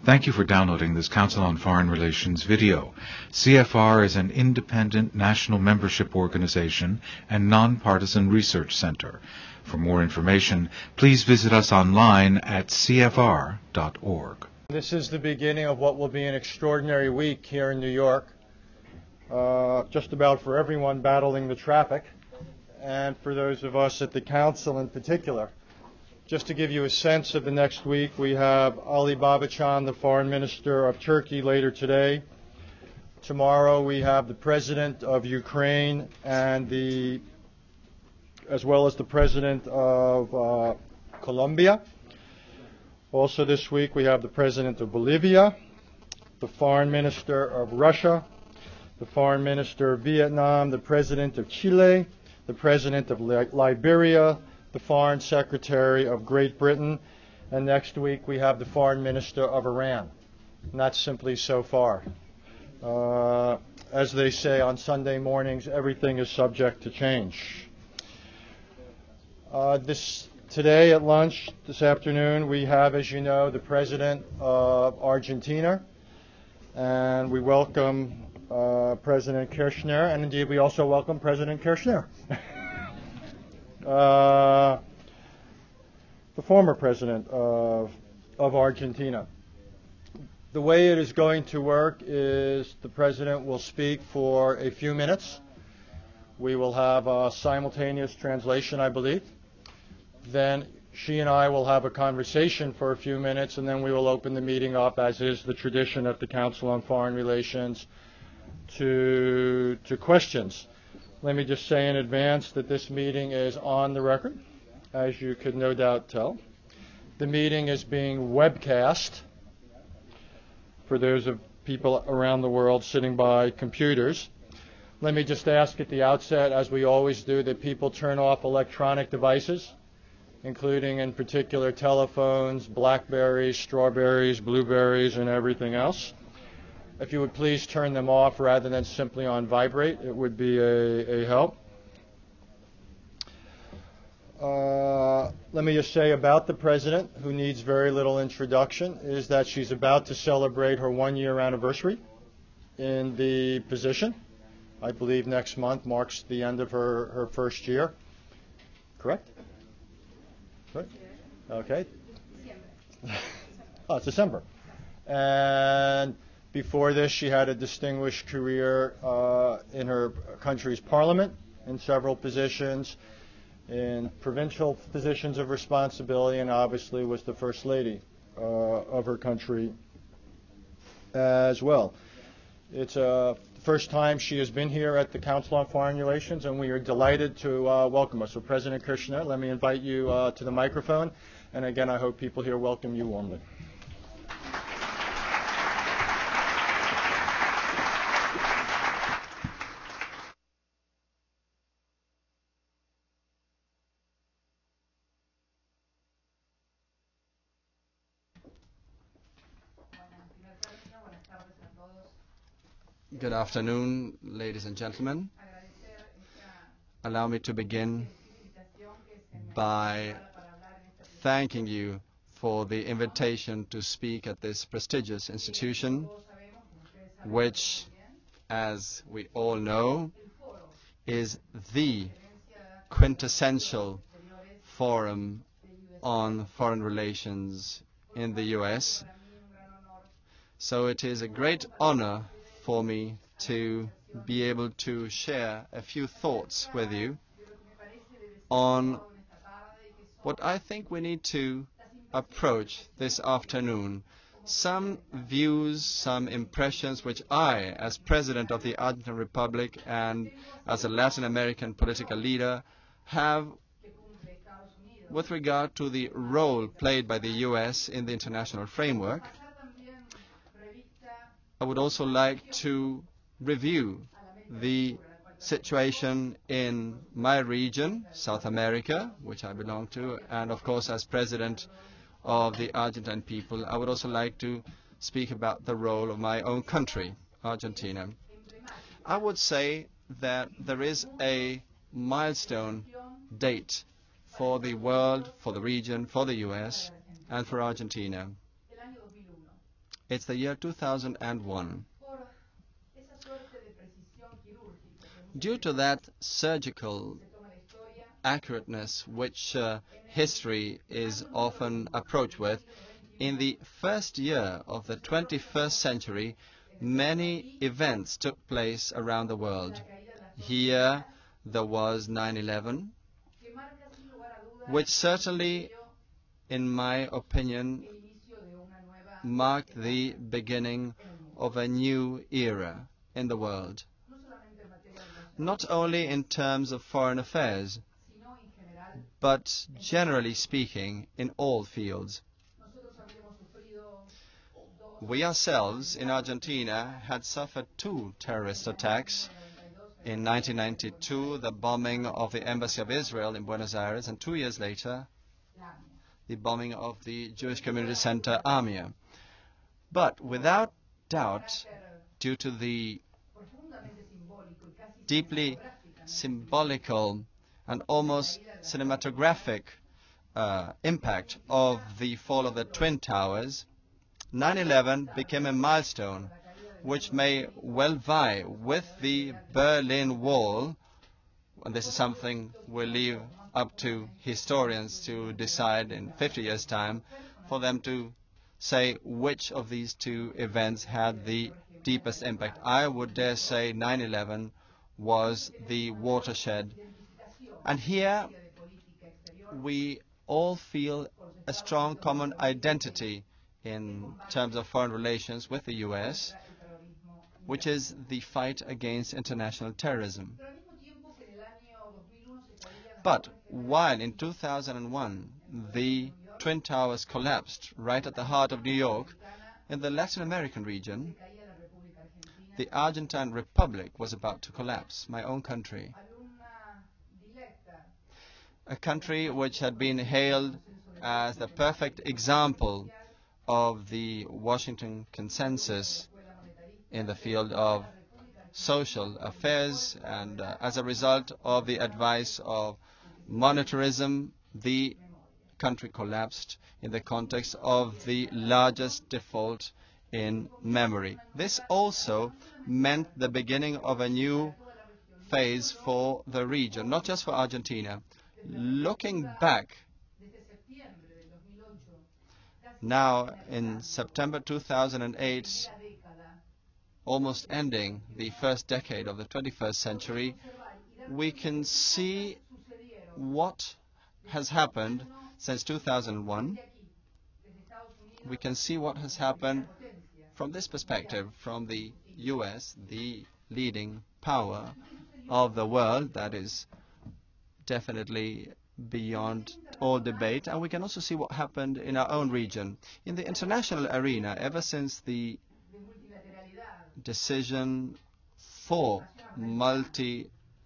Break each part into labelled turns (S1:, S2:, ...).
S1: Thank you for downloading this Council on Foreign Relations video. CFR is an independent national membership organization and nonpartisan research center. For more information, please visit us online at cfr.org.
S2: This is the beginning of what will be an extraordinary week here in New York, just about for everyone battling the traffic, and for those of us at the Council in particular. Just to give you a sense of the next week, we have Ali Babacan, the Foreign Minister of Turkey, later today. Tomorrow we have the President of Ukraine and as well as the President of Colombia. Also this week we have the President of Bolivia, the Foreign Minister of Russia, the Foreign Minister of Vietnam, the President of Chile, the President of Liberia, the Foreign Secretary of Great Britain, and next week we have the Foreign Minister of Iran. And that's simply so far. As they say on Sunday mornings, everything is subject to change. Today at lunch, this afternoon, we have, as you know, the President of Argentina, and we welcome President Kirchner, and indeed we also welcome President Kirchner. The former president of Argentina. The way it is going to work is the president will speak for a few minutes. We will have a simultaneous translation, I believe. Then she and I will have a conversation for a few minutes, and then we will open the meeting up, as is the tradition at the Council on Foreign Relations, to questions. Let me just say in advance that this meeting is on the record, as you could no doubt tell. The meeting is being webcast for those of people around the world sitting by computers. Let me just ask at the outset, as we always do, that people turn off electronic devices, including in particular telephones, Blackberries, Strawberries, Blueberries, and everything else. If you would please turn them off rather than simply on vibrate, it would be a help. Let me just say about the President, who needs very little introduction, is that she's about to celebrate her one-year anniversary in the position. I believe next month marks the end of her first year. Correct? Correct? Okay. Oh, it's December. And before this, she had a distinguished career in her country's parliament, in several positions, in provincial positions of responsibility, and obviously was the First Lady of her country as well. It's the first time she has been here at the Council on Foreign Relations, and we are delighted to welcome her. So President Kirchner, let me invite you to the microphone, and again, I hope people here welcome you warmly.
S3: Good afternoon, ladies and gentlemen. Allow me to begin by thanking you for the invitation to speak at this prestigious institution, which, as we all know, is the quintessential forum on foreign relations in the U.S. So it is a great honor for me to be able to share a few thoughts with you on what I think we need to approach this afternoon. Some views, some impressions which I, as President of the Argentine Republic and as a Latin American political leader, have with regard to the role played by the U.S. in the international framework. I would also like to review the situation in my region, South America, which I belong to, and of course as President of the Argentine people, I would also like to speak about the role of my own country, Argentina. I would say that there is a milestone date for the world, for the region, for the U.S., and for Argentina. It's the year 2001. Due to that surgical accurateness which history is often approached with, in the first year of the 21st century, many events took place around the world. Here there was 9/11, which certainly, in my opinion, marked the beginning of a new era in the world. Not only in terms of foreign affairs, but generally speaking, in all fields. We ourselves in Argentina had suffered 2 terrorist attacks. In 1992, the bombing of the Embassy of Israel in Buenos Aires, and 2 years later, the bombing of the Jewish Community Center, AMIA. But without doubt, due to the deeply symbolical and almost cinematographic impact of the fall of the Twin Towers, 9/11 became a milestone which may well vie with the Berlin Wall, and this is something we'll leave up to historians to decide in 50 years' time, for them to say which of these 2 events had the deepest impact. I would dare say 9/11 was the watershed. And here we all feel a strong common identity in terms of foreign relations with the U.S., which is the fight against international terrorism. But while in 2001 the Twin Towers collapsed right at the heart of New York, in the Latin American region, the Argentine Republic was about to collapse, my own country. A country which had been hailed as the perfect example of the Washington Consensus in the field of social affairs, and as a result of the advice of monetarism, the country collapsed in the context of the largest default in memory. This also meant the beginning of a new phase for the region, not just for Argentina. Looking back, now in September 2008, almost ending the first decade of the 21st century, we can see what has happened since 2001. We can see what has happened from this perspective, from the U.S., the leading power of the world, that is definitely beyond all debate. And we can also see what happened in our own region. In the international arena, ever since the decision for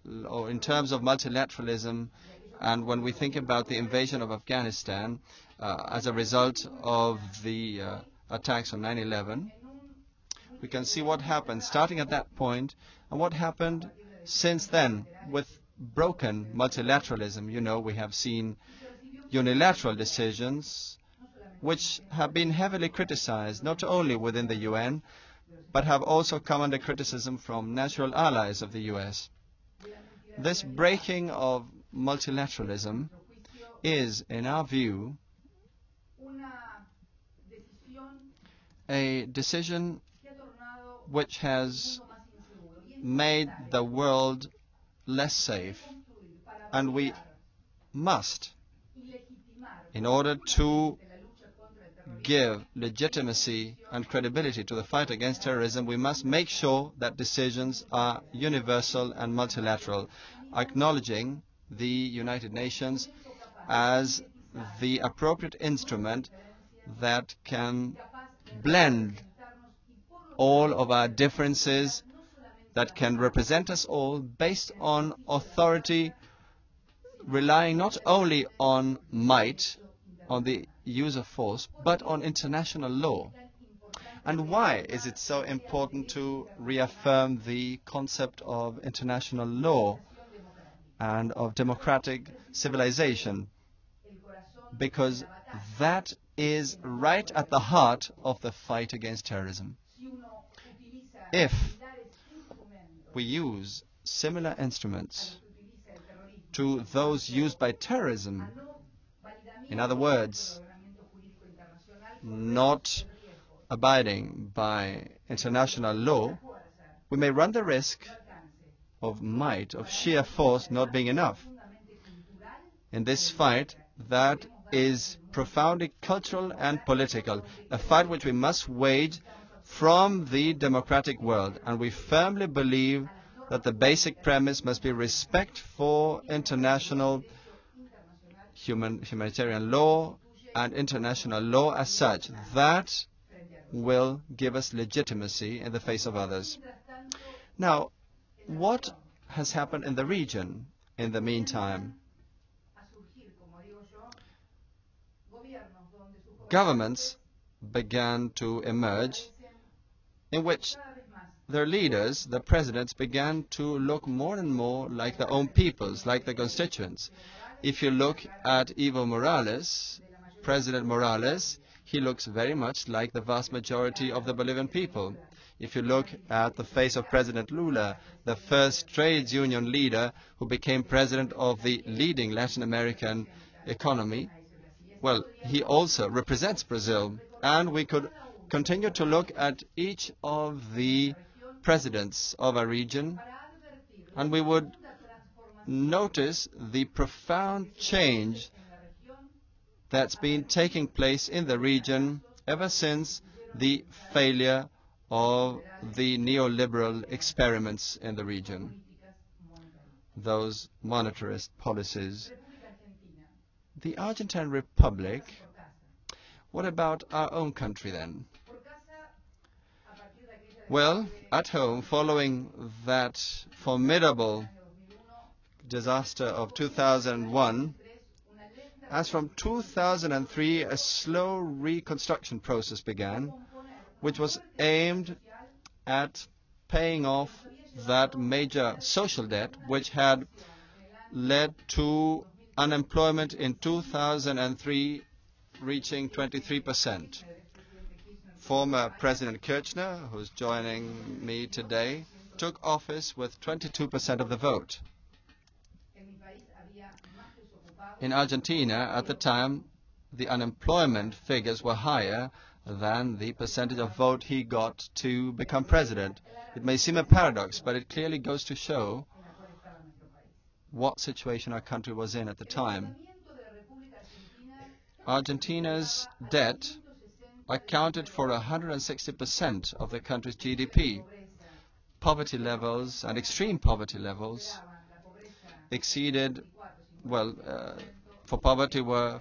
S3: in terms of multilateralism, and when we think about the invasion of Afghanistan as a result of the attacks on 9/11, we can see what happened starting at that point and what happened since then with broken multilateralism. You know, we have seen unilateral decisions which have been heavily criticized, not only within the UN, but have also come under criticism from natural allies of the U.S. This breaking of multilateralism is, in our view, a decision which has made the world less safe, and we must, in order to give legitimacy and credibility to the fight against terrorism, we must make sure that decisions are universal and multilateral, acknowledging the United Nations as the appropriate instrument that can blend all of our differences, that can represent us all based on authority, relying not only on might, on the use of force, but on international law. And why is it so important to reaffirm the concept of international law and of democratic civilization? Because that is right at the heart of the fight against terrorism. If we use similar instruments to those used by terrorism, in other words, not abiding by international law, we may run the risk of might, of sheer force not being enough. In this fight that is profoundly cultural and political, a fight which we must wage from the democratic world, and we firmly believe that the basic premise must be respect for international humanitarian law and international law as such. That will give us legitimacy in the face of others. Now, what has happened in the region in the meantime? Governments began to emerge in which their leaders, the presidents, began to look more and more like their own peoples, like their constituents. If you look at Evo Morales, President Morales, he looks very much like the vast majority of the Bolivian people. If you look at the face of President Lula, the first trade union leader who became president of the leading Latin American economy, well, he also represents Brazil. And we could continue to look at each of the presidents of our region, and we would notice the profound change that's been taking place in the region ever since the failure of the neoliberal experiments in the region, those monetarist policies. The Argentine Republic, what about our own country then? Well, at home, following that formidable disaster of 2001, as from 2003, a slow reconstruction process began, which was aimed at paying off that major social debt, which had led to unemployment in 2003 reaching 23%. Former President Kirchner, who's joining me today, took office with 22% of the vote. In Argentina, at the time, the unemployment figures were higher than the percentage of vote he got to become president. It may seem a paradox, but it clearly goes to show what situation our country was in at the time. Argentina's debt accounted for 160% of the country's GDP. Poverty levels and extreme poverty levels exceeded, well, for poverty were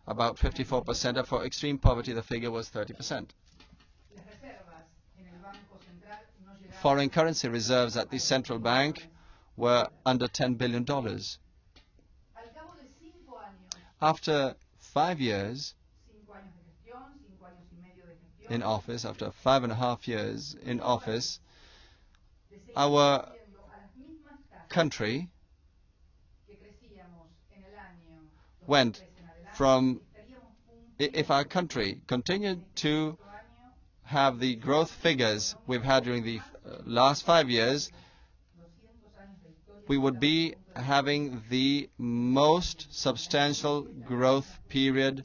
S3: about 54%, and for extreme poverty the figure was 30%. Foreign currency reserves at the central bank were under $10 billion. After 5 years in office, after 5.5 years in office, our country went from, if our country continued to have the growth figures we've had during the last 5 years, we would be having the most substantial growth period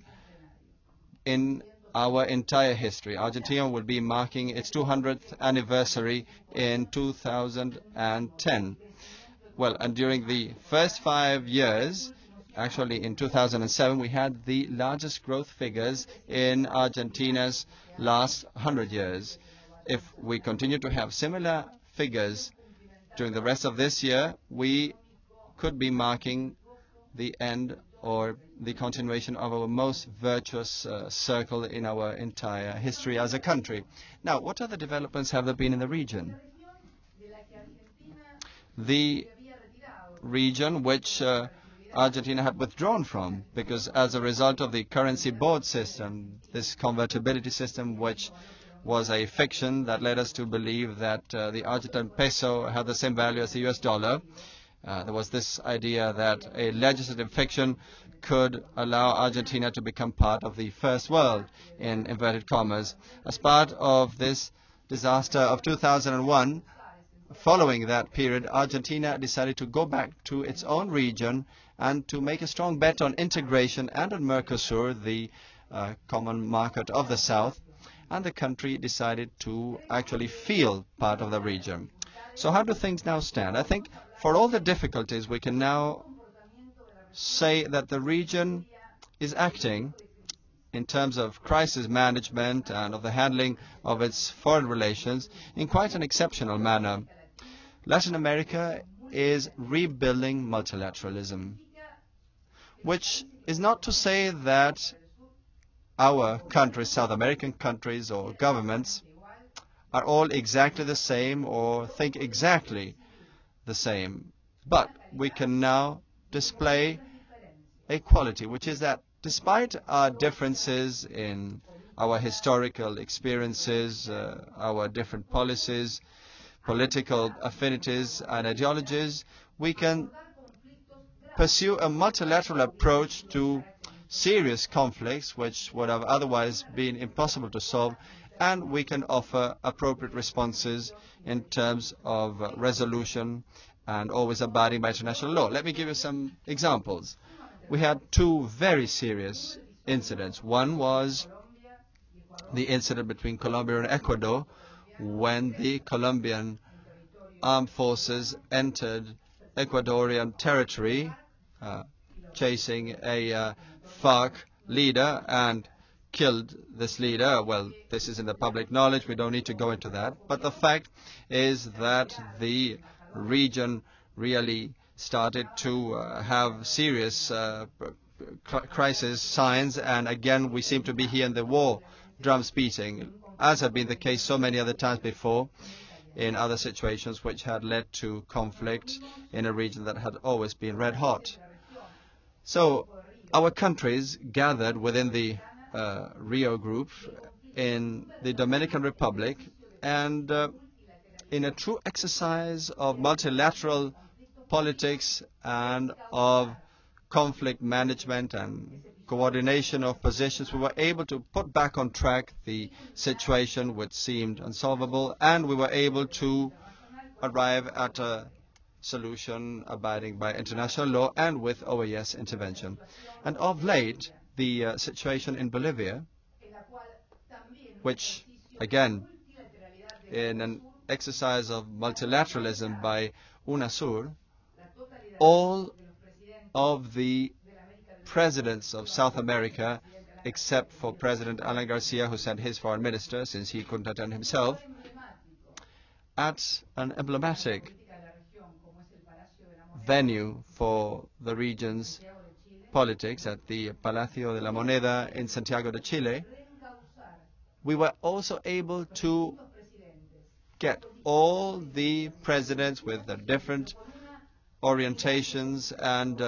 S3: in our entire history. Argentina will be marking its 200th anniversary in 2010. Well, and during the first 5 years, actually in 2007, we had the largest growth figures in Argentina's last 100 years. If we continue to have similar figures during the rest of this year, we could be marking the end or the continuation of our most virtuous circle in our entire history as a country. Now, what other developments have there been in the region? The region which Argentina had withdrawn from, because as a result of the currency board system, this convertibility system, which was a fiction that led us to believe that the Argentine peso had the same value as the US dollar, There was this idea that a legislative fiction could allow Argentina to become part of the first world, in inverted commas. As part of this disaster of 2001, following that period, Argentina decided to go back to its own region and to make a strong bet on integration and on Mercosur, the common market of the South, and the country decided to actually feel part of the region. So how do things now stand? I think for all the difficulties, we can now say that the region is acting in terms of crisis management and of the handling of its foreign relations in quite an exceptional manner. Latin America is rebuilding multilateralism, which is not to say that our countries, South American countries or governments, are all exactly the same or think exactly the same. But we can now display a quality, which is that despite our differences in our historical experiences, our different policies, political affinities and ideologies, we can pursue a multilateral approach to serious conflicts which would have otherwise been impossible to solve, and we can offer appropriate responses in terms of resolution and always abiding by international law. Let me give you some examples. We had two very serious incidents. One was the incident between Colombia and Ecuador, when the Colombian armed forces entered Ecuadorian territory, chasing a FARC leader and killed this leader. Well, this is in the public knowledge. We don't need to go into that. But the fact is that the region really started to have serious crisis signs, and again we seem to be hearing the war drums beating, as had been the case so many other times before in other situations which had led to conflict in a region that had always been red hot. So our countries gathered within the Rio group in the Dominican Republic, and in a true exercise of multilateral politics and of conflict management and coordination of positions, we were able to put back on track the situation which seemed unsolvable, and we were able to arrive at a solution abiding by international law and with OAS intervention. And of late, the situation in Bolivia, which again, in an exercise of multilateralism by UNASUR, all of the presidents of South America, except for President Alan Garcia, who sent his foreign minister since he couldn't attend himself, at an emblematic venue for the region's politics, at the Palacio de la Moneda in Santiago de Chile, we were also able to get all the presidents with their different orientations and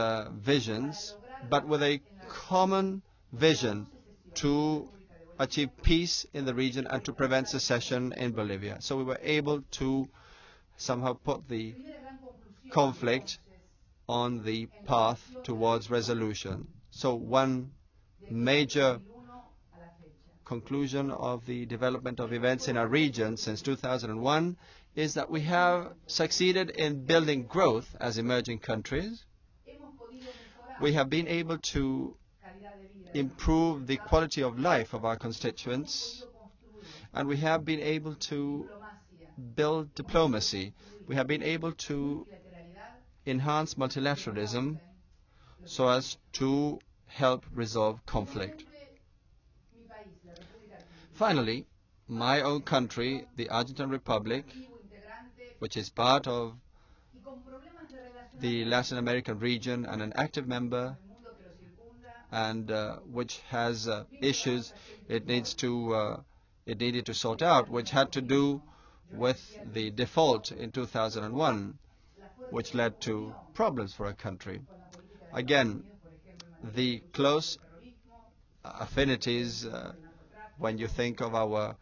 S3: visions, but with a common vision to achieve peace in the region and to prevent secession in Bolivia. So we were able to somehow put the conflict on the path towards resolution. So one major conclusion of the development of events in our region since 2001 is that we have succeeded in building growth as emerging countries. We have been able to improve the quality of life of our constituents, and we have been able to build diplomacy. We have been able to enhance multilateralism so as to help resolve conflict. Finally, my own country, the Argentine Republic, which is part of the Latin American region and an active member, and which has issues it needed to sort out, which had to do with the default in 2001, which led to problems for our country. Again, the close affinities when you think of our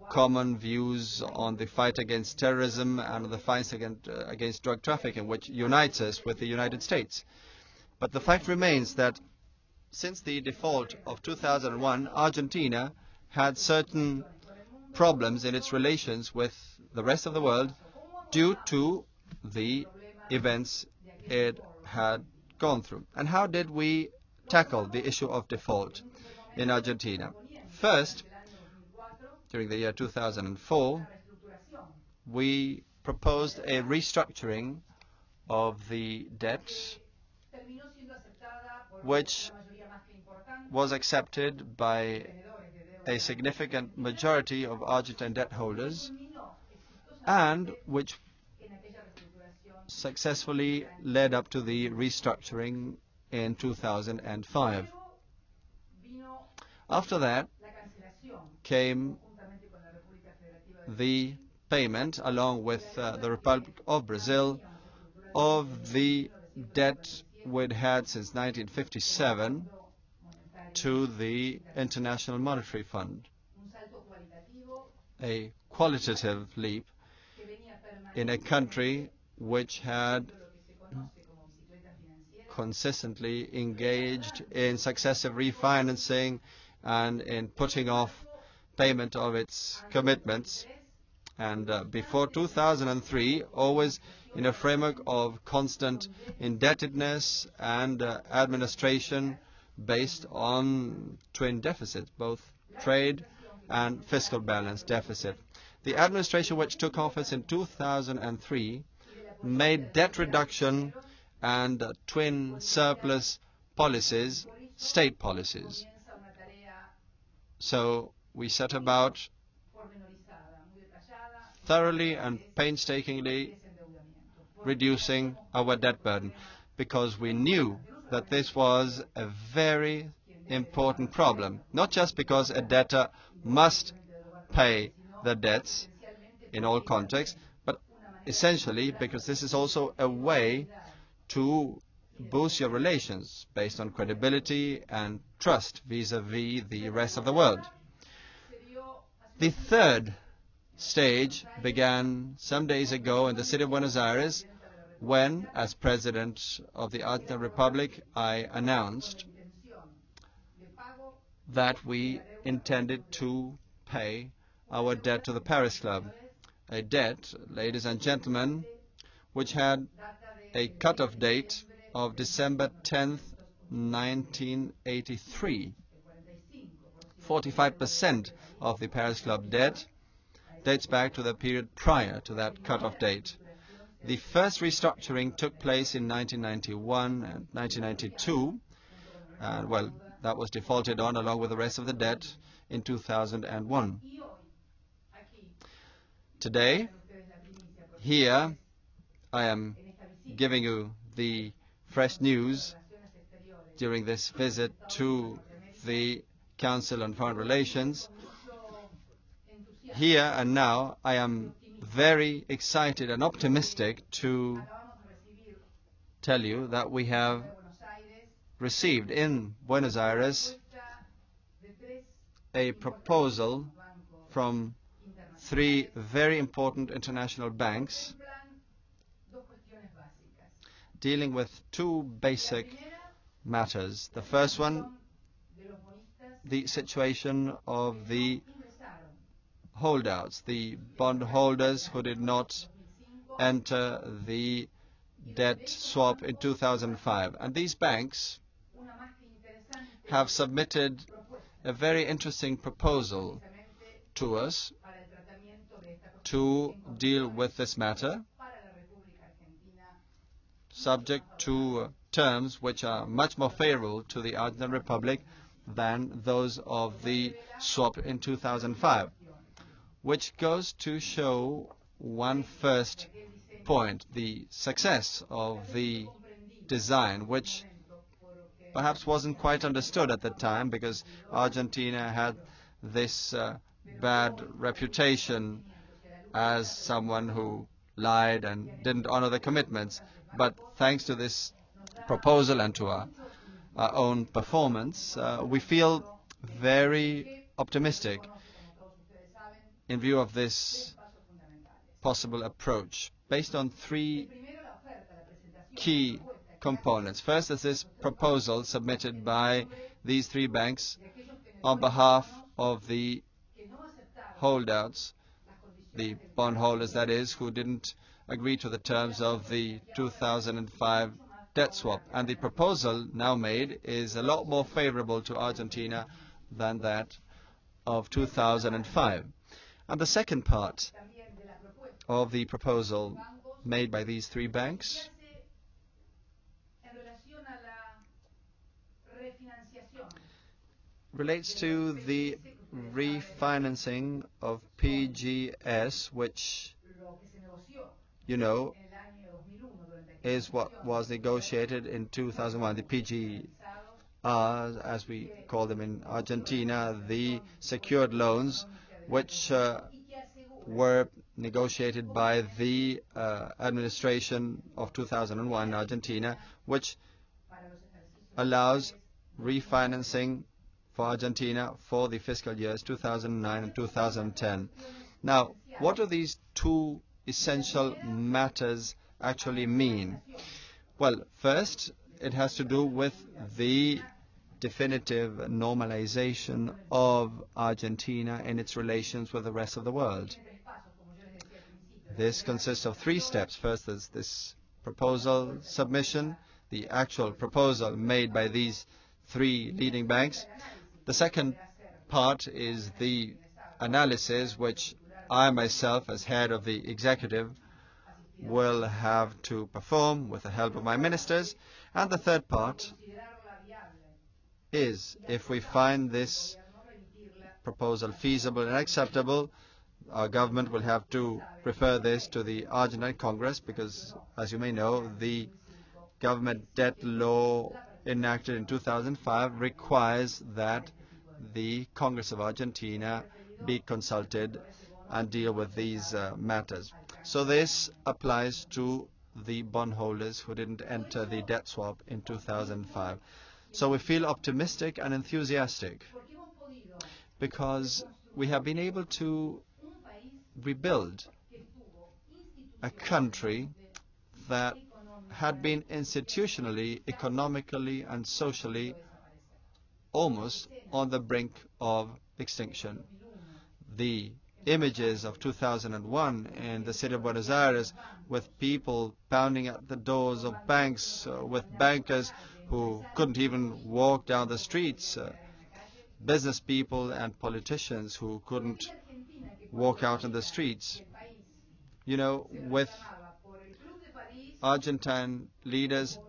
S3: common views on the fight against terrorism and the fight against drug trafficking, which unites us with the United States. But the fact remains that since the default of 2001, Argentina had certain problems in its relations with the rest of the world due to the events it had gone through. And how did we tackle the issue of default in Argentina? First, during the year 2004, we proposed a restructuring of the debt, which was accepted by a significant majority of Argentine debt holders, and which successfully led up to the restructuring in 2005. After that came the payment, along with the Republic of Brazil, of the debt we'd had since 1957 to the International Monetary Fund. A qualitative leap in a country which had consistently engaged in successive refinancing and in putting off payment of its commitments, and before 2003 always in a framework of constant indebtedness and administration based on twin deficits, both trade and fiscal balance deficit. The administration which took office in 2003 made debt reduction and twin surplus policies state policies. So we set about thoroughly and painstakingly reducing our debt burden, because we knew that this was a very important problem, not just because a debtor must pay the debts in all contexts, but essentially because this is also a way to boost your relations based on credibility and trust vis-à-vis the rest of the world. The third stage began some days ago in the city of Buenos Aires, when, as President of the Argentine Republic, I announced that we intended to pay our debt to the Paris Club. A debt, ladies and gentlemen, which had a cut-off date of December 10th, 1983. 45% of the Paris Club debt dates back to the period prior to that cut-off date. The first restructuring took place in 1991 and 1992, and well, that was defaulted on along with the rest of the debt in 2001. Today, here, I am giving you the fresh news during this visit to the Council on Foreign Relations. Here and now, I am very excited and optimistic to tell you that we have received in Buenos Aires a proposal from three very important international banks dealing with two basic matters. The first one, the situation of the holdouts, the bondholders who did not enter the debt swap in 2005. And these banks have submitted a very interesting proposal to us to deal with this matter, subject to terms which are much more favorable to the Argentine Republic than those of the swap in 2005, which goes to show one first point, the success of the design, which perhaps wasn't quite understood at the time, because Argentina had this bad reputation as someone who lied and didn't honor the commitments. But thanks to this proposal and to our own performance, we feel very optimistic. in view of this possible approach, based on three key components. First is this proposal submitted by these three banks on behalf of the holdouts, the bondholders, that is, who didn't agree to the terms of the 2005 debt swap. And the proposal now made is a lot more favorable to Argentina than that of 2005. And the second part of the proposal made by these three banks relates to the refinancing of PGS, which, you know, is what was negotiated in 2001. The PG, as we call them in Argentina, the secured loans, which were negotiated by the administration of 2001 in Argentina, which allows refinancing for Argentina for the fiscal years 2009 and 2010. Now, what do these two essential matters actually mean? Well, first, it has to do with the definitive normalization of Argentina in its relations with the rest of the world. This consists of three steps. First is this proposal submission, the actual proposal made by these three leading banks. The second part is the analysis, which I myself, as head of the executive, will have to perform with the help of my ministers. And the third part is, if we find this proposal feasible and acceptable, our government will have to refer this to the Argentine Congress, because, as you may know, the government debt law enacted in 2005 requires that the Congress of Argentina be consulted and deal with these matters. So this applies to the bondholders who didn't enter the debt swap in 2005. So we feel optimistic and enthusiastic because we have been able to rebuild a country that had been institutionally, economically, and socially almost on the brink of extinction. The images of 2001 in the city of Buenos Aires, with people pounding at the doors of banks, with bankers who couldn't even walk down the streets, business people and politicians who couldn't walk out in the streets, you know, with Argentine leaders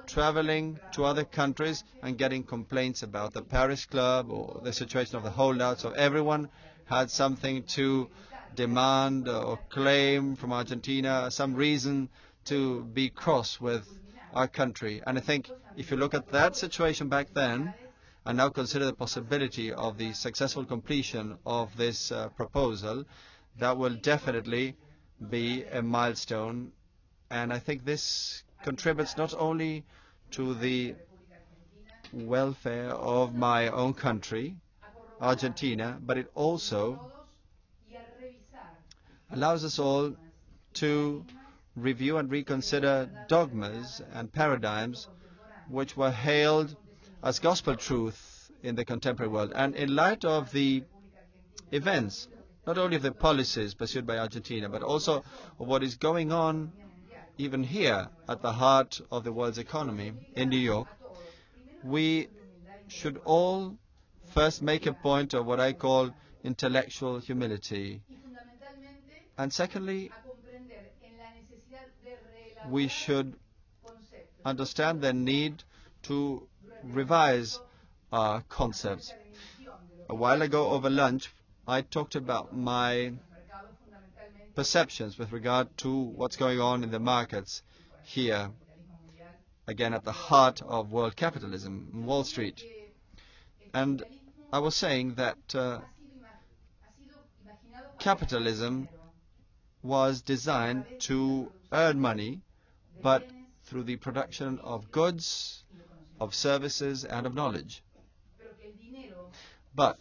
S3: traveling to other countries and getting complaints about the Paris Club or the situation of the holdouts. So everyone had something to demand or claim from Argentina, some reason to be cross with our country. And I think if you look at that situation back then and now consider the possibility of the successful completion of this proposal, that will definitely be a milestone. And I think this contributes not only to the welfare of my own country, Argentina, but it also allows us all to review and reconsider dogmas and paradigms which were hailed as gospel truth in the contemporary world. And in light of the events, not only of the policies pursued by Argentina, but also of what is going on even here at the heart of the world's economy in New York, we should all first make a point of what I call intellectual humility. And secondly, we should understand the need to revise our concepts. A while ago over lunch, I talked about my perceptions with regard to what's going on in the markets here, again at the heart of world capitalism, Wall Street. And I was saying that capitalism was designed to earn money, but through the production of goods, of services, and of knowledge. But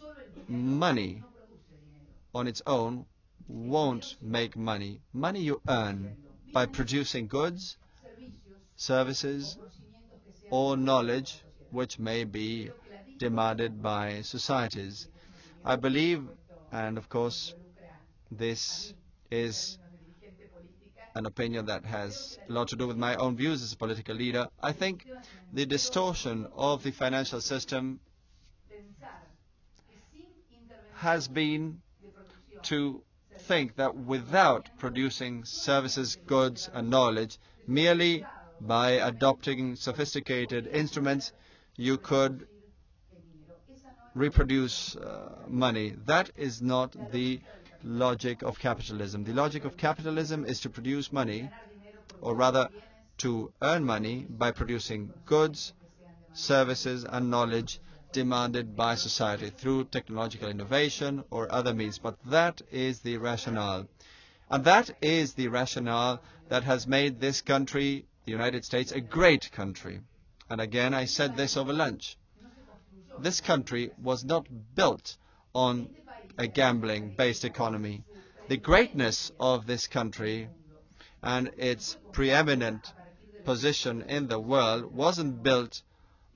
S3: money on its own won't make money. Money you earn by producing goods, services, or knowledge which may be demanded by societies. I believe, and of course this is an opinion that has a lot to do with my own views as a political leader, I think the distortion of the financial system has been to think that without producing services, goods and knowledge, merely by adopting sophisticated instruments, you could reproduce money. That is not the logic of capitalism. The logic of capitalism is to produce money, or rather to earn money by producing goods, services and knowledge demanded by society through technological innovation or other means. But that is the rationale. And that is the rationale that has made this country, the United States, a great country. And again, I said this over lunch. This country was not built on a gambling-based economy. The greatness of this country and its preeminent position in the world wasn't built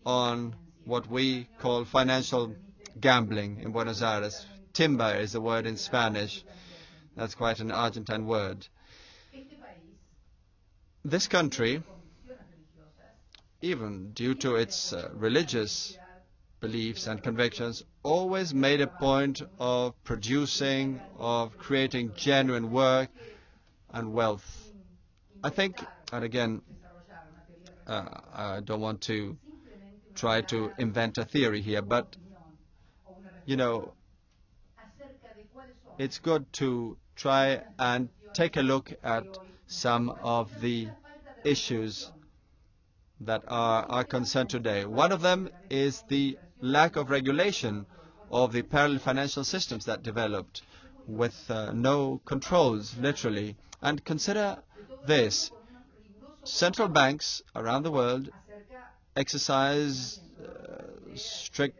S3: on what we call financial gambling in Buenos Aires. Timba is the word in Spanish. That's quite an Argentine word. This country, even due to its religious beliefs and convictions, always made a point of producing, of creating genuine work and wealth. I think, and again, I don't want to try to invent a theory here, but, you know, it's good to try and take a look at some of the issues that are our concern today. One of them is the lack of regulation of the parallel financial systems that developed with no controls, literally. And consider this. Central banks around the world exercise strict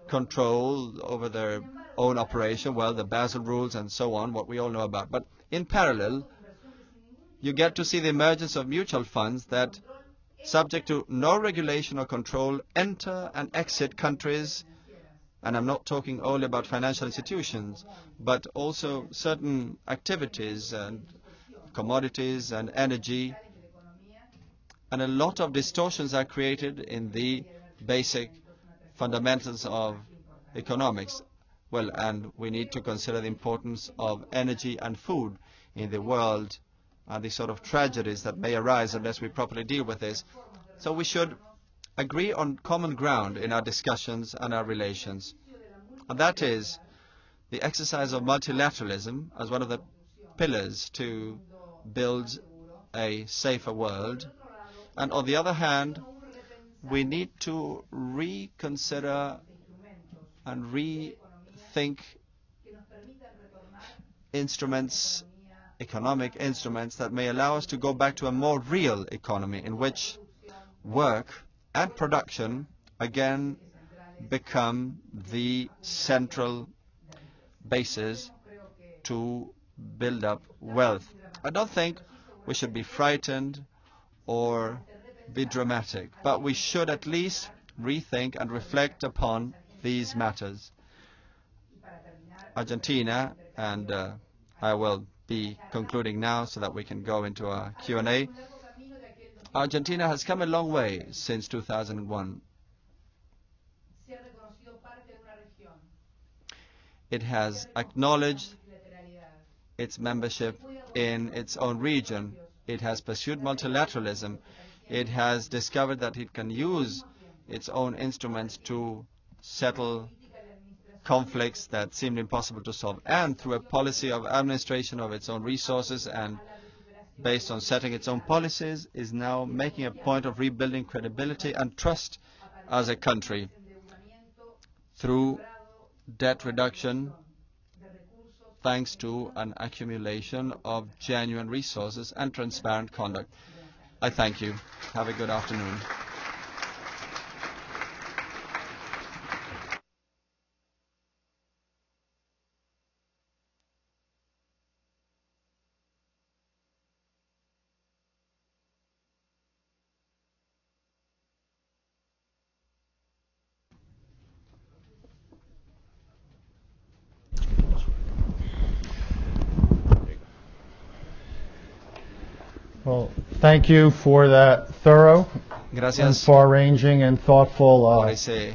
S3: control over their own operation, well, the Basel rules and so on, what we all know about. But in parallel, you get to see the emergence of mutual funds that, subject to no regulation or control, enter and exit countries. And I'm not talking only about financial institutions, but also certain activities and commodities and energy. And a lot of distortions are created in the basic fundamentals of economics. Well, and we need to consider the importance of energy and food in the world and the sort of tragedies that may arise unless we properly deal with this. So we should agree on common ground in our discussions and our relations. And that is the exercise of multilateralism as one of the pillars to build a safer world. And on the other hand, we need to reconsider and rethink instruments, economic instruments that may allow us to go back to a more real economy in which work and production again become the central basis to build up wealth. I don't think we should be frightened or be dramatic, but we should at least rethink and reflect upon these matters. Argentina, and I will be concluding now so that we can go into our Q&A. Argentina has come a long way since 2001. It has acknowledged its membership in its own region. It has pursued multilateralism. It has discovered that it can use its own instruments to settle conflicts that seemed impossible to solve. And through a policy of administration of its own resources and based on setting its own policies, is now making a point of rebuilding credibility and trust as a country through debt reduction, thanks to an accumulation of genuine resources and transparent conduct. I thank you. Have a good afternoon.
S2: Well, thank you for that thorough and
S3: Gracias
S2: far-ranging and thoughtful
S3: por ese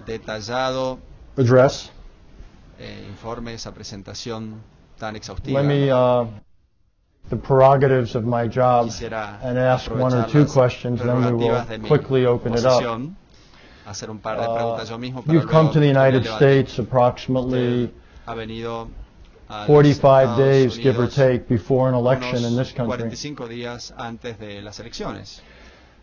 S3: detallado
S2: address.
S3: informe, esa presentación tan
S2: Let
S3: exhaustiva.
S2: me, the prerogatives of my job,
S3: Quisiera
S2: and ask one or
S3: aprovechar
S2: two
S3: las
S2: questions, then we will
S3: prerrogativas de mi
S2: quickly open it up.
S3: posición, hacer un par de preguntas yo mismo para
S2: You've come
S3: luego
S2: to the
S3: abrir el
S2: United
S3: debate.
S2: States approximately
S3: Usted ha venido a los
S2: 45
S3: Estados
S2: days, give or
S3: Unidos
S2: take, before an election in
S3: unos
S2: this country.
S3: 45 días antes de las elecciones.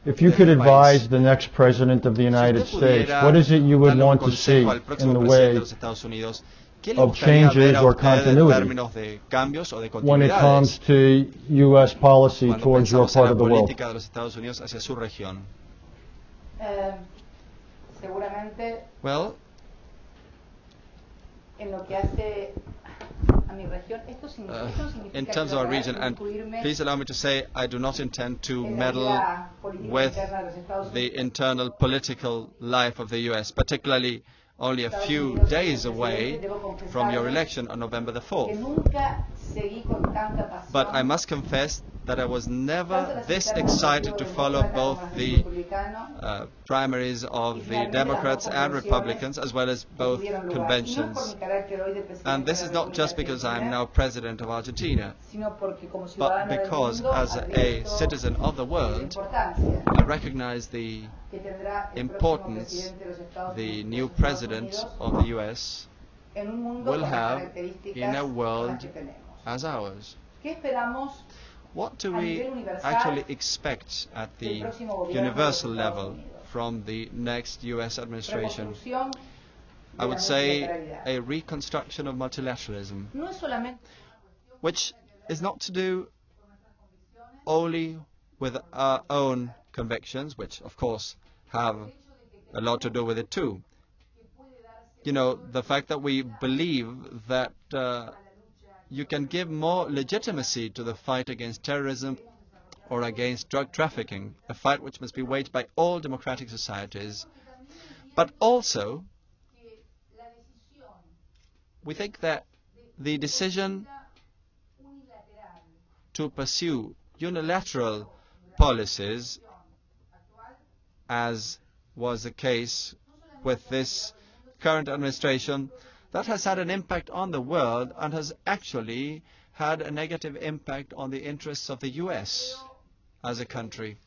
S2: If you could advise the next president of the United
S3: Si usted
S2: States,
S3: pudiera
S2: what is it you would
S3: darle un
S2: want to see
S3: consejo al
S2: in
S3: próximo
S2: the
S3: presidente
S2: way
S3: de los Estados Unidos, ¿qué le
S2: of
S3: gustaría ver
S2: changes
S3: a
S2: or
S3: usted en
S2: continuity
S3: términos de cambios o de
S2: when it comes
S3: continuidades
S2: to U.S. policy
S3: cuando
S2: towards your
S3: pensamos en
S2: part
S3: la
S2: of the world?
S3: política de los Estados Unidos hacia su región?
S4: Seguramente
S3: Well,
S4: en lo que hace a mi región, esto no significa
S3: in
S4: que
S3: terms
S4: yo
S3: of our
S4: vaya a
S3: region, and
S4: incluirme
S3: please allow me to say I do not intend to
S4: en la
S3: meddle
S4: vida política
S3: with
S4: interna de los Estados
S3: the
S4: Unidos.
S3: internal political life of the U.S., particularly only a few days away from your election on November the
S4: Que
S3: 4th.
S4: nunca seguí con tanta pasión
S3: But I must confess that I was
S4: tanto
S3: never
S4: las
S3: this
S4: internas
S3: excited
S4: del
S3: to
S4: Partido
S3: follow
S4: Demócrata
S3: both
S4: como las
S3: the
S4: del Republicano
S3: primaries of the Democrats and Republicans, as well as
S4: que
S3: both
S4: tuvieron lugar. Y no es por
S3: conventions.
S4: mi carácter hoy de presidente
S3: And this
S4: de
S3: is
S4: la
S3: not just
S4: República
S3: because I am
S4: Argentina,
S3: now president of Argentina,
S4: sino porque como
S3: but
S4: ciudadana del
S3: because
S4: mundo
S3: as a
S4: advierto
S3: citizen of the
S4: la
S3: world,
S4: importancia
S3: I recognize the
S4: que tendrá el próximo
S3: importance
S4: presidente de los Estados
S3: the
S4: Unidos,
S3: new
S4: los Estados
S3: president
S4: Unidos,
S3: of the U.S.
S4: en un mundo
S3: will
S4: con las
S3: have
S4: características
S3: in a
S4: con las
S3: world
S4: que tenemos.
S3: as ours.
S4: ¿Qué esperamos
S3: What do
S4: a
S3: we
S4: nivel universal
S3: actually expect at the
S4: del próximo gobierno
S3: universal
S4: de los Estados
S3: level
S4: Unidos?
S3: from the next U.S. administration?
S4: Reconstrucción de
S3: I
S4: la
S3: would say
S4: multilateralidad.
S3: a reconstruction of multilateralism,
S4: No es solamente
S3: which is not to do only with our own convictions, which of course have a lot to do with it too. You know, the fact that we believe that you can give more legitimacy to the fight against terrorism or against drug trafficking, a fight which must be waged by all democratic societies. But also, we think that the decision to pursue unilateral policies, as was the case with this current administration, that has had an impact on the world and has actually had a negative impact on the interests of the U.S. as a country.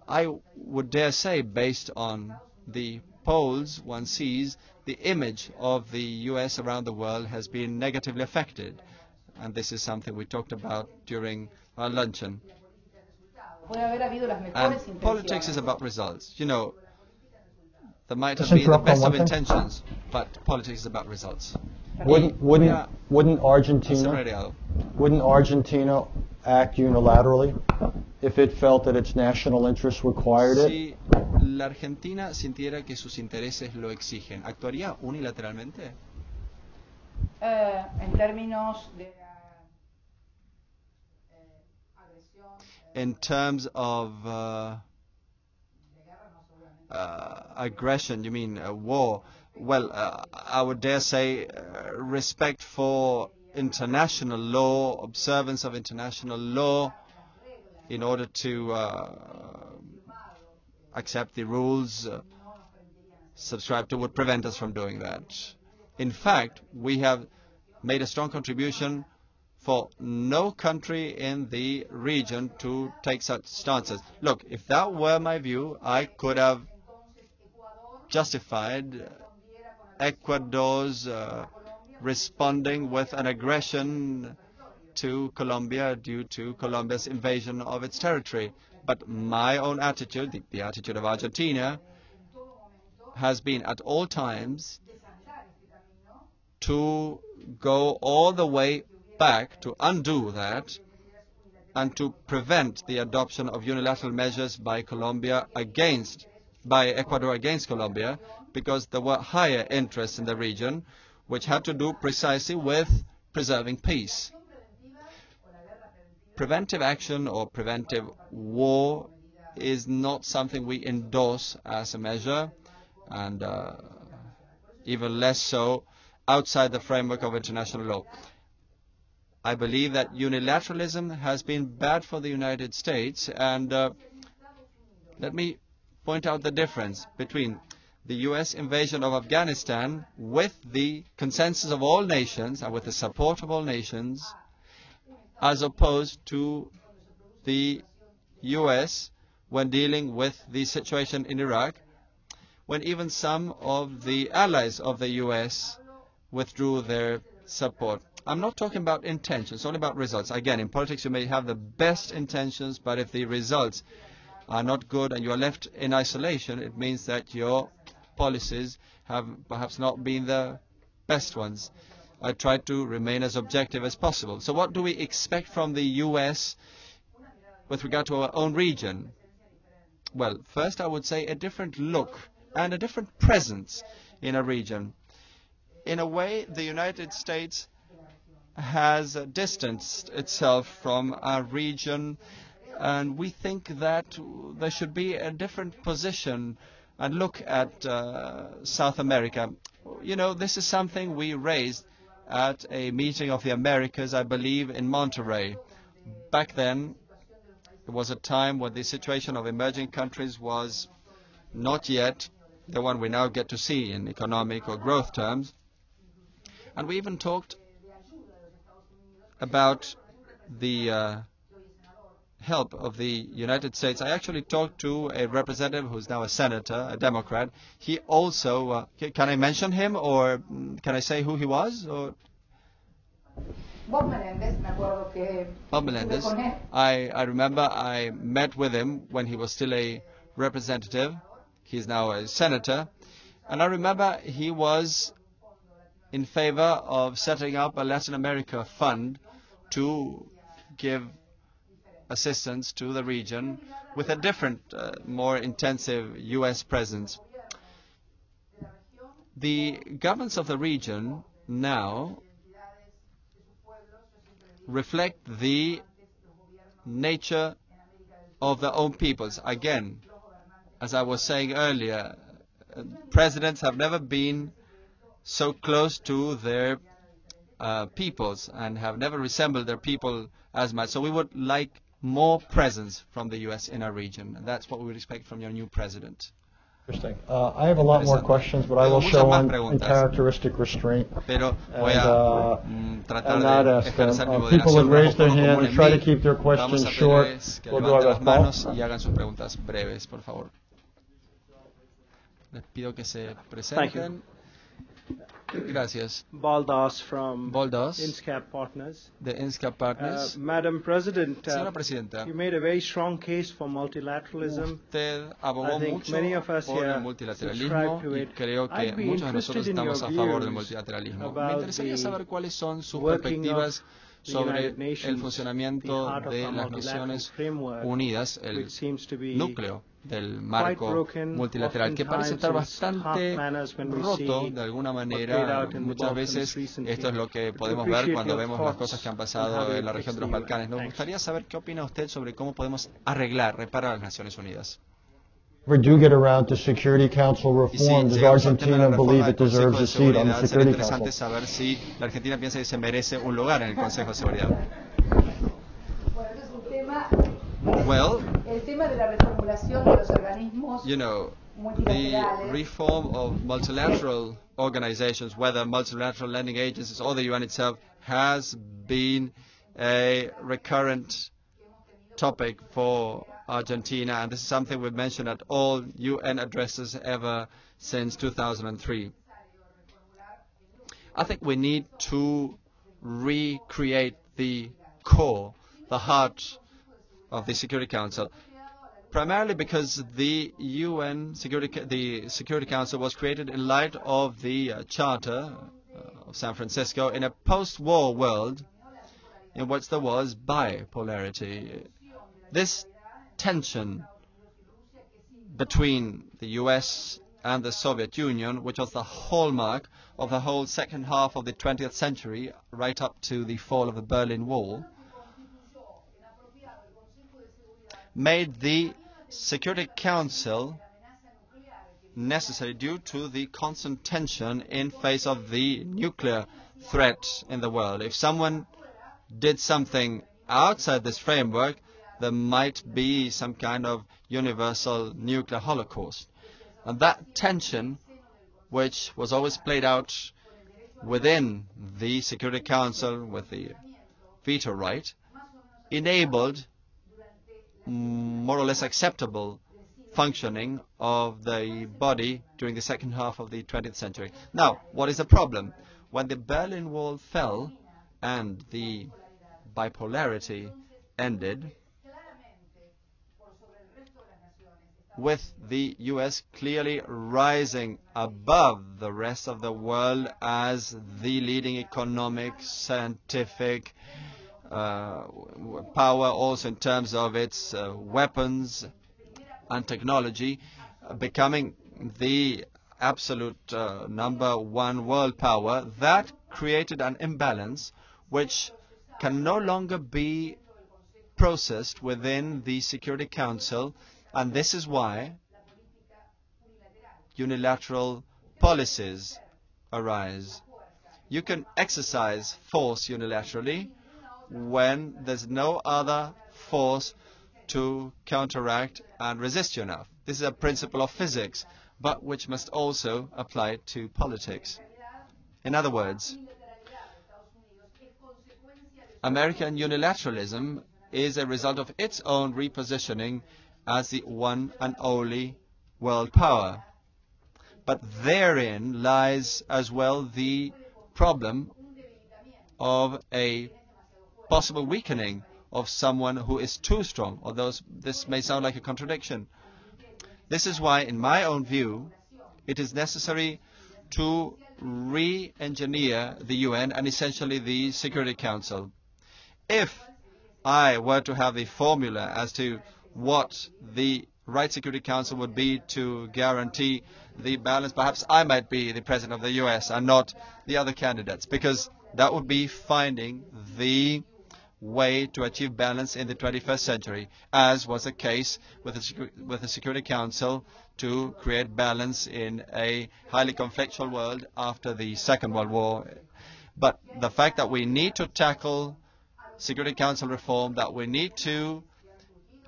S3: I would dare say, based on the polls one sees, the image of the U.S. around the world has been negatively affected. And this is something we talked about during our luncheon.
S4: puede haber habido las mejores
S3: And politics is
S4: intenciones.
S3: about results. You know, there might have
S2: Just
S3: been the
S2: interrupt on
S3: best
S2: one
S3: of
S2: thing.
S3: intentions, but politics is about results.
S2: Wouldn't
S3: Yeah.
S2: Argentina
S3: Acelerado.
S2: wouldn't Argentina act unilaterally if it felt that its national interests required it?
S3: Si la Argentina sintiera que sus intereses lo exigen, ¿actuaría unilateralmente?
S4: En términos de agresión,
S3: In terms of aggression, you mean war? Well, I would dare say respect for international law, observance of international law, in order to accept the rules subscribed to would prevent us from doing that. In fact, we have made a strong contribution for no country in the region to take such stances. Look, if that were my view, I could have justified Ecuador's responding with an aggression to Colombia due to Colombia's invasion of its territory. But my own attitude, the attitude of Argentina, has been at all times to go all the way back to undo that and to prevent the adoption of unilateral measures by Ecuador against Colombia, because there were higher interests in the region which had to do precisely with preserving peace. Preventive action or preventive war is not something we endorse as a measure, and even less so outside the framework of international law. I believe that unilateralism has been bad for the United States, and let me point out the difference between the U.S. invasion of Afghanistan with the consensus of all nations and with the support of all nations, as opposed to the U.S. when dealing with the situation in Iraq, when even some of the allies of the U.S. withdrew their support. I'm not talking about intentions, only about results. Again, in politics you may have the best intentions, but if the results are not good and you are left in isolation, it means that your policies have perhaps not been the best ones. I try to remain as objective as possible. So what do we expect from the U.S. with regard to our own region? Well, first I would say a different look and a different presence in a region. In a way, the United States has distanced itself from our region, and we think that there should be a different position and look at South America. You know, this is something we raised at a meeting of the Americas, I believe, in Monterrey. Back then, it was a time when the situation of emerging countries was not yet the one we now get to see in economic or growth terms. And we even talked about the help of the United States. I actually talked to a representative who's now a senator, a Democrat. He also, can I mention him, or can I say who he was? Or
S4: Bob Menendez,
S3: I remember I met with him when he was still a representative. He's now a senator. And I remember he was in favor of setting up a Latin America fund to give assistance to the region with a different, more intensive U.S. presence. The governments of the region now reflect the nature of their own peoples. Again, as I was saying earlier, presidents have never been so close to their peoples and have never resembled their people as much. So we would like more presence from the U.S. in our region. And that's what we would expect from your new president.
S2: Interesting. I have a lot more questions, but I will show uncharacteristic restraint
S3: Pero voy
S2: and
S3: tratar
S2: not
S3: de
S2: ask them.
S3: ejercer mi
S2: People
S3: moderación
S2: have raised their
S3: un poco
S2: hand
S3: común
S2: and
S3: en
S2: try to
S3: mí.
S2: keep their
S3: Vamos
S2: questions
S3: a
S2: short.
S3: pedirles que
S2: We'll do our
S3: levanten las
S2: best.
S3: manos y hagan sus preguntas breves, por favor. Les pido que se presenten. Gracias.
S5: Baldas from
S3: Baldas,
S5: INSCAP Partners.
S3: de INSCAP Partners.
S5: Madam President,
S3: Señora Presidenta,
S5: you made a very strong case for multilateralism.
S3: usted abogó
S5: I think
S3: mucho
S5: many of us
S3: por
S5: here
S3: el multilateralismo
S5: subscribe to
S3: y
S5: it.
S3: creo que
S5: I'd be
S3: muchos de nosotros
S5: interested in your
S3: estamos a favor del
S5: views
S3: multilateralismo. Me
S5: about
S3: interesaría
S5: the
S3: saber cuáles son sus
S5: working
S3: perspectivas
S5: the
S3: sobre
S5: United Nations,
S3: el funcionamiento
S5: the heart of
S3: de
S5: our
S3: las
S5: multilateral
S3: Naciones
S5: framework,
S3: Unidas, el
S5: which seems to be
S3: núcleo del
S5: quite
S3: marco
S5: broken,
S3: multilateral, que parece estar
S5: oftentimes in
S3: bastante
S5: half manners when we
S3: roto
S5: see
S3: de alguna
S5: what played
S3: manera.
S5: out in the
S3: Muchas
S5: Balkans
S3: veces
S5: recently.
S3: esto es lo que
S5: Would
S3: podemos ver
S5: appreciate
S3: cuando
S5: your
S3: vemos las
S5: thoughts
S3: cosas que han
S5: on how
S3: pasado
S5: we
S3: en la
S5: fix
S3: región de
S5: the
S3: los Balcanes. Nos
S5: Thanks.
S3: gustaría saber qué opina usted sobre cómo podemos arreglar, reparar las Naciones Unidas.
S2: If we do get around to Security Council
S3: Y si
S2: reform, does
S3: llegamos al tema de
S2: Argentina
S3: la
S2: believe
S3: reforma
S2: it
S3: del Consejo
S2: deserves
S3: de
S2: a seat on the
S3: Seguridad, sería
S2: Security
S3: interesante
S2: Council?
S3: saber si la Argentina piensa que se merece un lugar en el Consejo de Seguridad.
S4: Bueno, este es un tema,
S3: Well,
S4: el tema de la reformulación de los organismos
S3: you know, the
S4: multilaterales.
S3: reform of multilateral organizations, whether multilateral lending agencies or the UN itself, has been a recurrent topic for Argentina, and this is something we've mentioned at all UN addresses ever since 2003. I think we need to recreate the core, the heart of the Security Council, primarily because the Security Council was created in light of the Charter of San Francisco in a post-war world in which there was bipolarity. This tension between the US and the Soviet Union, which was the hallmark of the whole second half of the 20th century, right up to the fall of the Berlin Wall, made the Security Council necessary due to the constant tension in face of the nuclear threat in the world. If someone did something outside this framework, there might be some kind of universal nuclear holocaust. And that tension, which was always played out within the Security Council with the veto right, enabled more or less acceptable functioning of the body during the second half of the 20th century. Now, what is the problem? When the Berlin Wall fell and the bipolarity ended, with the U.S. clearly rising above the rest of the world as the leading economic, scientific power, also in terms of its weapons and technology, becoming the absolute number one world power, that created an imbalance which can no longer be processed within the Security Council, and this is why unilateral policies arise. You can exercise force unilaterally when there's no other force to counteract and resist you enough. This is a principle of physics, but which must also apply to politics. In other words, American unilateralism is a result of its own repositioning as the one and only world power. But therein lies as well the problem of a possible weakening of someone who is too strong, although this may sound like a contradiction. This is why, in my own view, it is necessary to re-engineer the UN and essentially the Security Council. If I were to have the formula as to what the right Security Council would be to guarantee the balance, perhaps I might be the President of the US and not the other candidates, because that would be finding the way to achieve balance in the 21st century, as was the case with the Security Council to create balance in a highly conflictual world after the Second World War. But the fact that we need to tackle Security Council reform, that we need to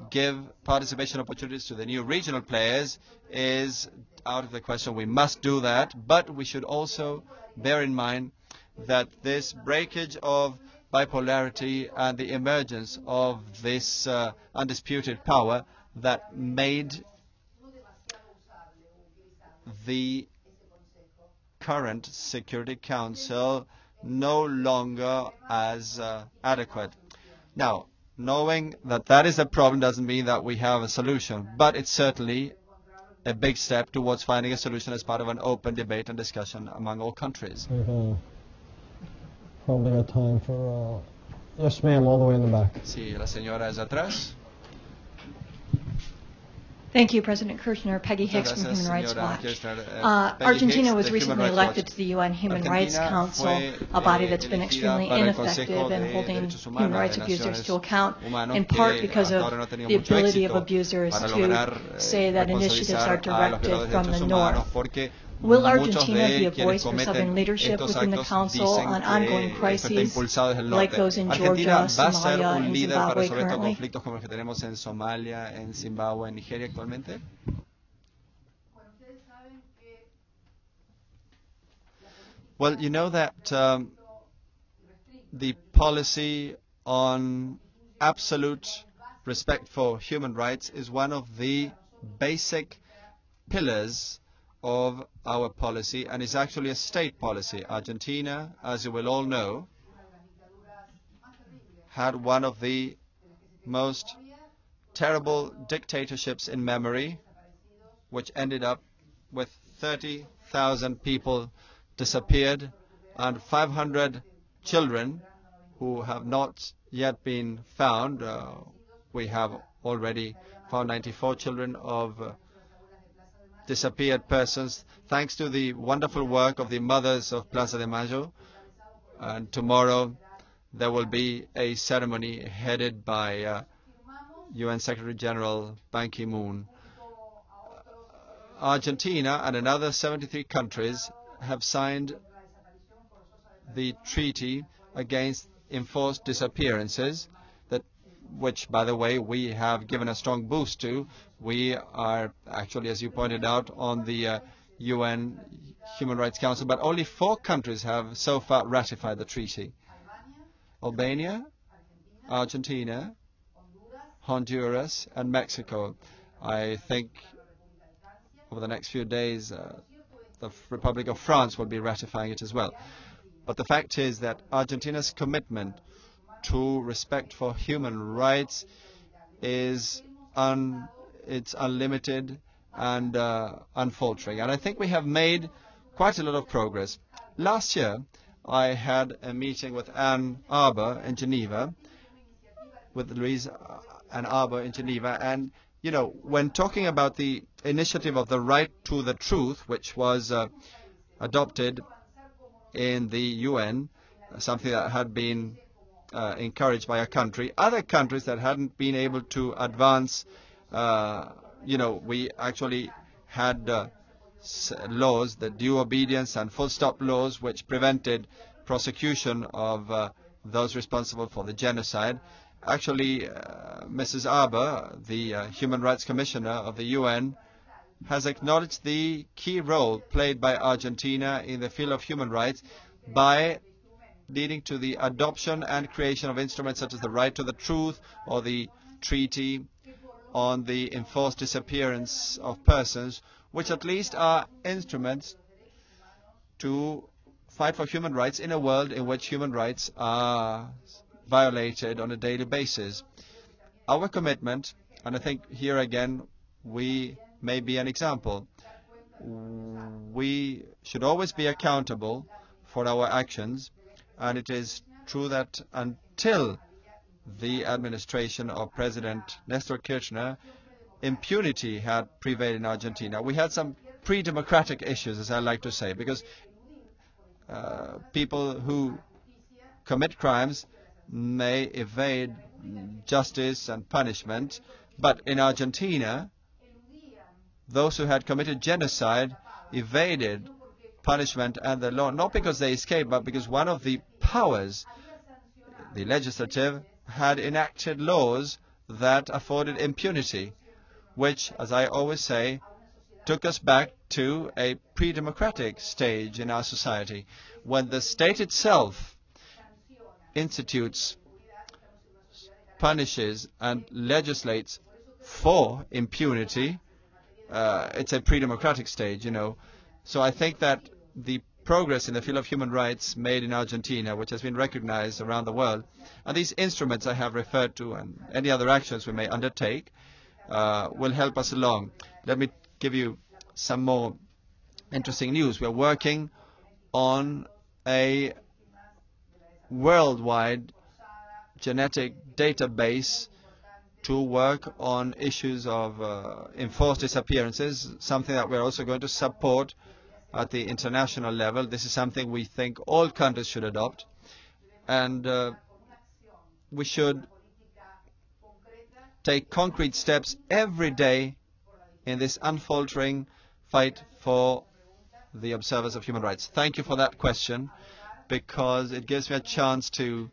S3: give participation opportunities to the new regional players is out of the question. We must do that, but we should also bear in mind that this breakage of bipolarity and the emergence of this undisputed power that made the current Security Council no longer as adequate. Now, knowing that that is a problem doesn't mean that we have a solution, but it's certainly a big step towards finding a solution as part of an open debate and discussion among all countries.
S2: Probably got time for yes, ma'am, all the way in the back.
S3: Sí, la señora es atrás.
S6: Thank you, President Kirchner. Peggy Hicks from Human Rights Watch. Argentina was recently elected to the UN Human Rights Council, a body that's been extremely ineffective in holding human rights abusers to account, in part because of the ability of abusers to say that initiatives are directed from the north. Will Argentina be a voice for Southern leadership within the Council on ongoing crises like those in Georgia, Somalia, and Zimbabwe currently?
S3: Conflictos como los que tenemos en Somalia, en Zimbabue, en Nigeria actualmente. Well, you know that the policy on absolute respect for human rights is one of the basic pillars of our policy, and is actually a state policy. Argentina, as you will all know, had one of the most terrible dictatorships in memory, which ended up with 30,000 people disappeared and 500 children who have not yet been found. We have already found 94 children of disappeared persons, thanks to the wonderful work of the mothers of Plaza de Mayo. And tomorrow there will be a ceremony headed by UN Secretary General Ban Ki-moon. Argentina and another 73 countries have signed the treaty against enforced disappearances, which, by the way, we have given a strong boost to. We are actually, as you pointed out, on the UN Human Rights Council, but only 4 countries have so far ratified the treaty. Albania, Argentina, Honduras, and Mexico. I think over the next few days, the Republic of France will be ratifying it as well. But the fact is that Argentina's commitment to respect for human rights is it's unlimited and unfaltering. And I think we have made quite a lot of progress. Last year, I had a meeting with Ann Arbor in Geneva, with Louise Ann Arbor in Geneva, and you know, when talking about the initiative of the right to the truth, which was adopted in the UN, something that had been encouraged by a country, other countries that hadn't been able to advance, you know, we actually had laws, the due obedience and full stop laws, which prevented prosecution of those responsible for the genocide. Actually, Mrs. Arbor, the Human Rights Commissioner of the UN, has acknowledged the key role played by Argentina in the field of human rights by leading to the adoption and creation of instruments such as the right to the truth or the treaty on the enforced disappearance of persons, which at least are instruments to fight for human rights in a world in which human rights are violated on a daily basis. Our commitment, and I think here again we may be an example, we should always be accountable for our actions, and it is true that until the administration of President Nestor Kirchner, impunity had prevailed in Argentina. We had some pre-democratic issues, as I like to say, because people who commit crimes may evade justice and punishment, but in Argentina, those who had committed genocide evaded punishment and the law, not because they escaped, but because one of the powers, the legislative, had enacted laws that afforded impunity, which, as I always say, took us back to a pre-democratic stage in our society, when the state itself institutes, punishes, and legislates for impunity. It's a pre-democratic stage, you know. So I think that the progress in the field of human rights made in Argentina, which has been recognized around the world, and these instruments I have referred to and any other actions we may undertake will help us along. Let me give you some more interesting news. We are working on a worldwide genetic database to work on issues of enforced disappearances, something that we're also going to support at the international level. This is something we think all countries should adopt, and we should take concrete steps every day in this unfaltering fight for the observers of human rights. Thank you for that question, because it gives me a chance to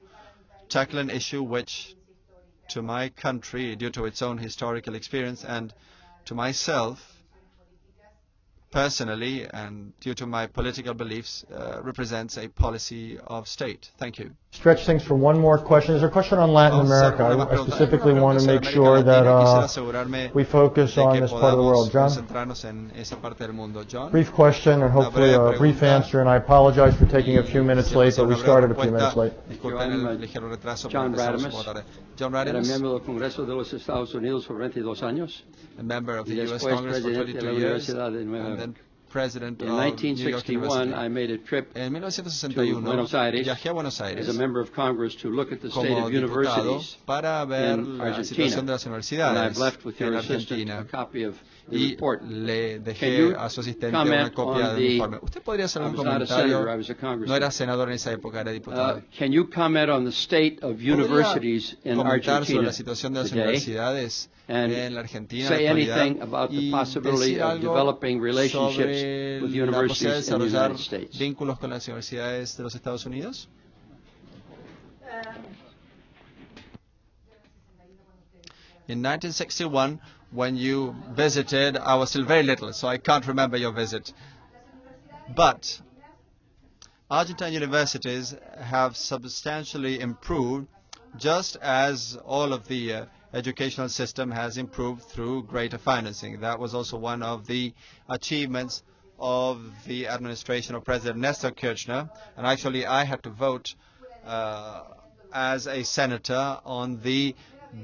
S3: tackle an issue which, to my country, due to its own historical experience, and to myself personally, and due to my political beliefs, represents a policy of state. Thank you.
S2: Stretch things for one more question. There's a question on Latin America. I specifically want to make sure that we focus on this part of the world. John? Brief question and hopefully a brief answer, and I apologize for taking a few minutes late, but we started a few minutes late.
S7: John Radames. Era miembro del Congreso de los Estados Unidos por 22 años.
S3: A member of the U.S. Congress for 22 years, and then president of New York University.
S7: I made a trip
S3: En
S7: to
S3: 1961
S7: Buenos Aires
S3: viajé a Buenos Aires
S7: as a member of Congress to look at the state
S3: como
S7: of
S3: diputado
S7: universities
S3: para ver
S7: in
S3: la situación de las
S7: Argentina. And I've
S3: universidades
S7: left with your
S3: en
S7: assistant
S3: Argentina.
S7: a copy of the
S3: Y
S7: report.
S3: le
S7: Can
S3: dejé
S7: you
S3: a su asistente
S7: comment
S3: una copia
S7: on
S3: del
S7: the-
S3: informe. ¿Usted podría hacer
S7: I
S3: un
S7: was not a senator, I
S3: comentario?
S7: was a congressman.
S3: No era senador en esa época, era diputado.
S7: Can you comment on the state of universities in
S3: Comentar sobre
S7: Argentina
S3: la situación de las
S7: today?
S3: universidades
S7: And
S3: en la Argentina
S7: say
S3: en la actualidad,
S7: anything about the
S3: y
S7: possibility
S3: decir
S7: of
S3: algo
S7: developing relationships
S3: sobre
S7: with
S3: la posibilidad de
S7: universities in the
S3: desarrollar
S7: United States?
S3: vínculos con las universidades de los Estados Unidos? In 1961, when you visited, I was still very little, so I can't remember your visit. But Argentine universities have substantially improved, just as all of the educational system has improved through greater financing. That was also one of the achievements of the administration of President Néstor Kirchner. And actually, I had to vote as a senator on the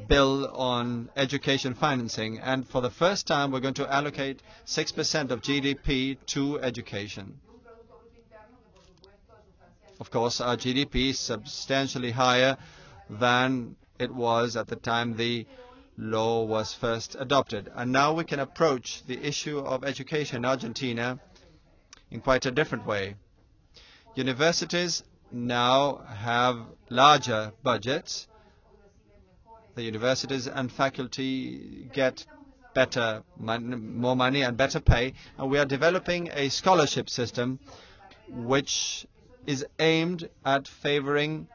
S3: bill on education financing. And for the first time, we're going to allocate 6% of GDP to education. Of course, our GDP is substantially higher than it was at the time the law was first adopted. And now we can approach the issue of education in Argentina in quite a different way. Universities now have larger budgets. The universities and faculty get more money and better pay. And we are developing a scholarship system which is aimed at favoring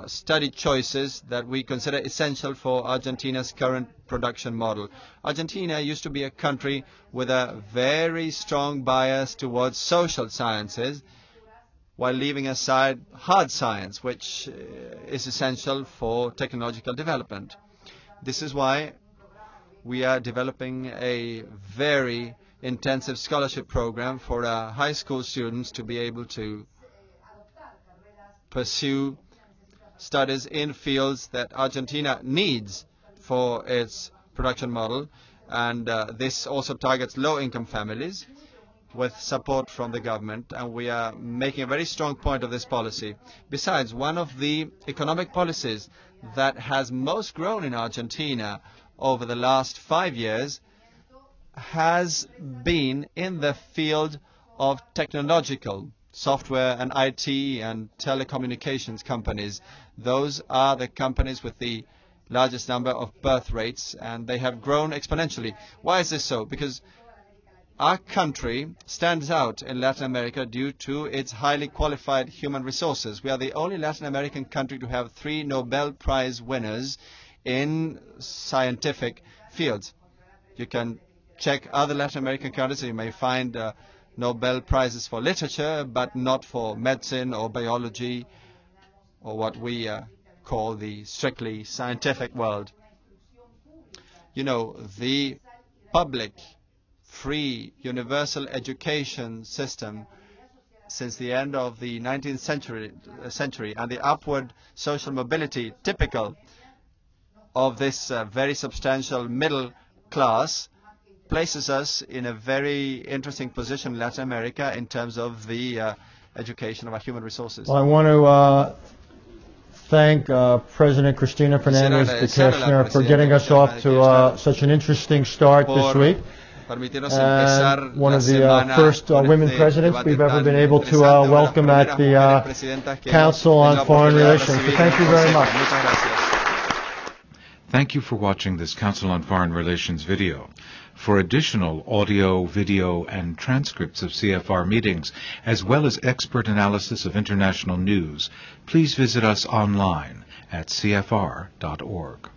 S3: study choices that we consider essential for Argentina's current production model. Argentina used to be a country with a very strong bias towards social sciences, while leaving aside hard science, which is essential for technological development. This is why we are developing a very intensive scholarship program for our high school students to be able to pursue studies in fields that Argentina needs for its production model. And this also targets low-income families with support from the government. And we are making a very strong point of this policy. Besides, one of the economic policies that has most grown in Argentina over the last 5 years has been in the field of technological software and IT and telecommunications companies. Those are the companies with the largest number of birth rates, and they have grown exponentially. Why is this so? Because our country stands out in Latin America due to its highly qualified human resources. We are the only Latin American country to have 3 Nobel Prize winners in scientific fields. You can check other Latin American countries, and you may find Nobel Prizes for literature, but not for medicine or biology or what we call the strictly scientific world. You know, the public, free, universal education system since the end of the 19th century and the upward social mobility typical of this very substantial middle class places us in a very interesting position in Latin America in terms of the education of our human resources.
S2: Well, I want to thank President Cristina Fernandez de Kirchner for getting us off to such an interesting start this week. And one of the first women presidents we've ever been able to welcome at the Council on Foreign Relations. So thank you very much.
S1: Thank you for watching this Council on Foreign Relations video. For additional audio, video, and transcripts of CFR meetings, as well as expert analysis of international news, please visit us online at cfr.org.